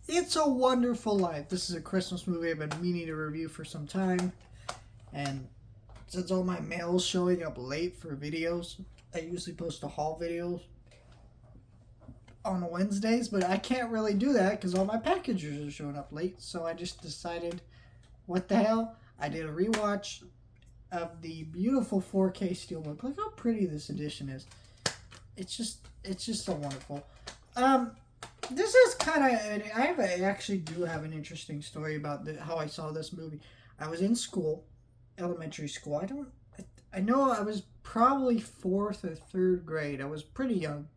It's a Wonderful Life. This is a Christmas movie I've been meaning to review for some time. And since all my mail's showing up late for videos, I usually post a haul videos on Wednesdays, but I can't really do that because all my packages are showing up late. So I just decided, what the hell? I did a rewatch of the beautiful 4K Steelbook. Look how pretty this edition is. It's just so wonderful. This is kind of, I actually do have an interesting story about how I saw this movie. I was in school, elementary school. I know I was probably fourth or third grade. I was pretty young,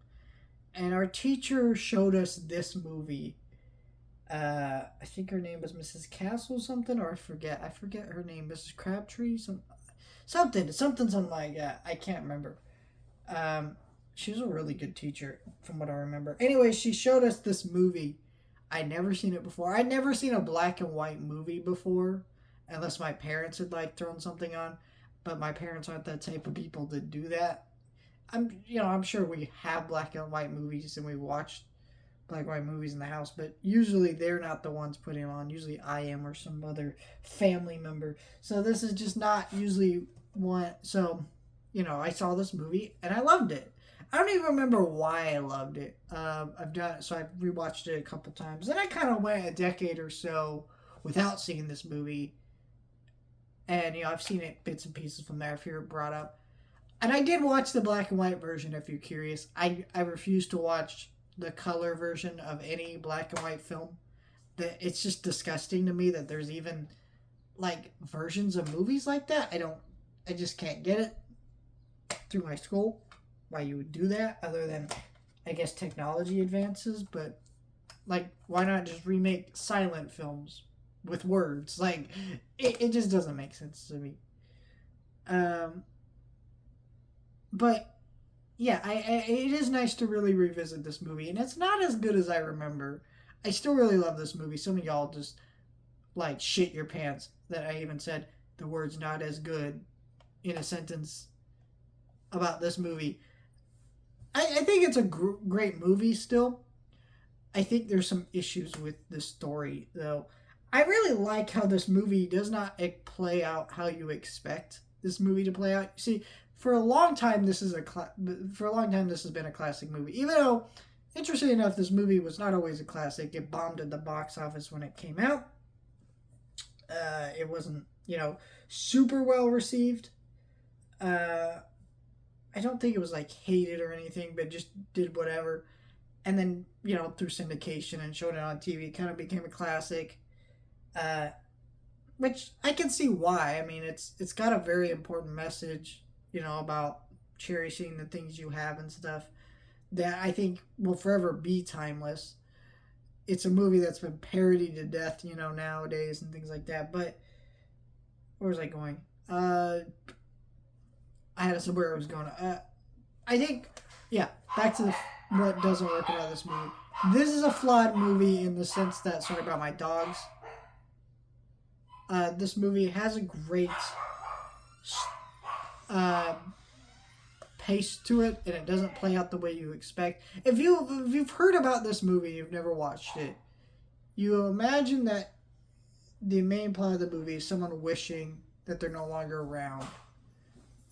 and our teacher showed us this movie. I think her name was Mrs. Castle something, or I forget her name. Mrs. Crabtree, something like that. I can't remember. Um, she was a really good teacher, from what I remember. Anyway, she showed us this movie. I'd never seen it before. I'd never seen a black and white movie before, unless my parents had like thrown something on. But my parents aren't that type of people to do that. I'm sure we have black and white movies and we watch black and white movies in the house, but usually they're not the ones putting them on. Usually I am, or some other family member. So this is just not usually one. So, I saw this movie and I loved it. I don't even remember why I loved it. I've rewatched it a couple times. Then I kind of went a decade or so without seeing this movie, and I've seen it bits and pieces from there. If you're brought up, and I did watch the black and white version. If you're curious, I refuse to watch the color version of any black and white film. That it's just disgusting to me that there's even like versions of movies like that. I just can't get it through my school why you would do that, other than I guess technology advances. But like, why not just remake silent films with words? Like, it just doesn't make sense to me. Um, but yeah, it is nice to really revisit this movie, and it's not as good as I remember. I still really love this movie. Some of y'all just like shit your pants that I even said the words "not as good" in a sentence about this movie. I think it's a great movie still. I think there's some issues with the story, though. I really like how this movie does not play out how you expect this movie to play out. See, for a long time, for a long time this has been a classic movie. Even though, interesting enough, this movie was not always a classic. It bombed at the box office when it came out. It wasn't, super well received. Uh, I don't think it was like hated or anything, but just did whatever. And then, through syndication and showing it on TV, it kind of became a classic. Uh, which I can see why. I mean, it's got a very important message, about cherishing the things you have and stuff, that I think will forever be timeless. It's a movie that's been parodied to death, nowadays and things like that. But where was I going? I had somewhere I was going. I think, yeah. Back to what doesn't work about this movie. This is a flawed movie in the sense that, sorry about my dogs. This movie has a great uh, pace to it, and it doesn't play out the way you expect. If you've heard about this movie, you've never watched it, you imagine that the main plot of the movie is someone wishing that they're no longer around,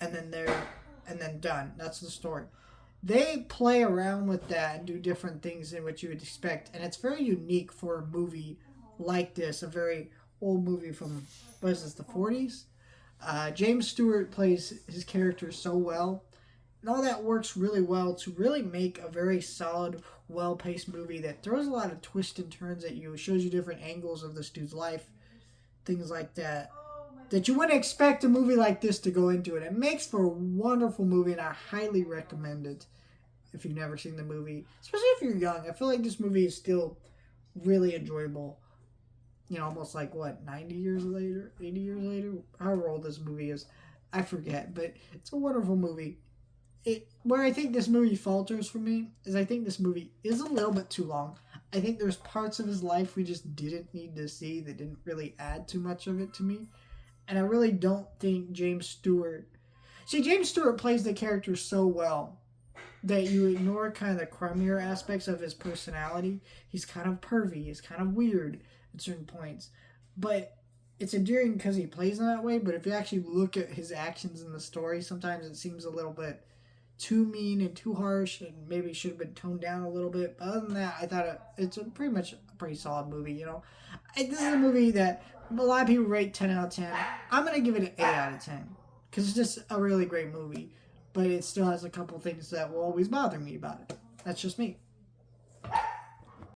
and then done. That's the story. They play around with that and do different things in what you would expect, and it's very unique for a movie like this, a very old movie from, what is this, the 40s? James Stewart plays his character so well, and all that works really well to really make a very solid, well-paced movie that throws a lot of twists and turns at you, shows you different angles of this dude's life, things like that you wouldn't expect a movie like this to go into it. It makes for a wonderful movie, and I highly recommend it if you've never seen the movie, especially if you're young. I feel like this movie is still really enjoyable. Almost like, what, 90 years later, 80 years later, however old this movie is, I forget, but it's a wonderful movie. Where I think this movie falters for me is I think this movie is a little bit too long. I think there's parts of his life we just didn't need to see that didn't really add too much of it to me. And I really don't think James Stewart... See, James Stewart plays the character so well that you ignore kind of the crummier aspects of his personality. He's kind of pervy. He's kind of weird at certain points, but it's endearing because he plays in that way. But if you actually look at his actions in the story, sometimes it seems a little bit too mean and too harsh, and maybe should have been toned down a little bit. But other than that, I thought it's pretty much a pretty solid movie. This is a movie that a lot of people rate 10 out of 10. I'm gonna give it an 8 out of 10 because it's just a really great movie. But it still has a couple things that will always bother me about it. That's just me.